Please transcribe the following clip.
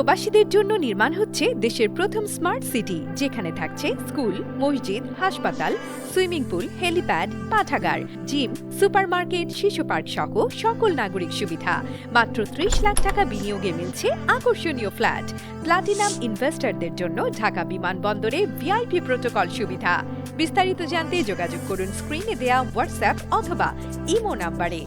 প্রবাসীদের জন্য নির্মাণ হচ্ছে দেশের প্রথম স্মার্ট সিটি, যেখানে থাকছে স্কুল, মসজিদ, হাসপাতাল, সুইমিং পুল, হেলিপ্যাড, পাঠাগার, জিম, সুপারমার্কেট, শিশু পার্ক সহ সকল নাগরিক সুবিধা। মাত্র ৩০ লাখ টাকা বিনিয়োগে মিলছে আকর্ষণীয় ফ্ল্যাট। প্লাটিনাম ইনভেস্টরদের জন্য ঢাকা বিমানবন্দরে ভিআইপি প্রোটোকল সুবিধা। বিস্তারিত জানতে যোগাযোগ করুন স্ক্রিনে দেয়া হোয়াটসঅ্যাপ অথবা ইমো নাম্বারে।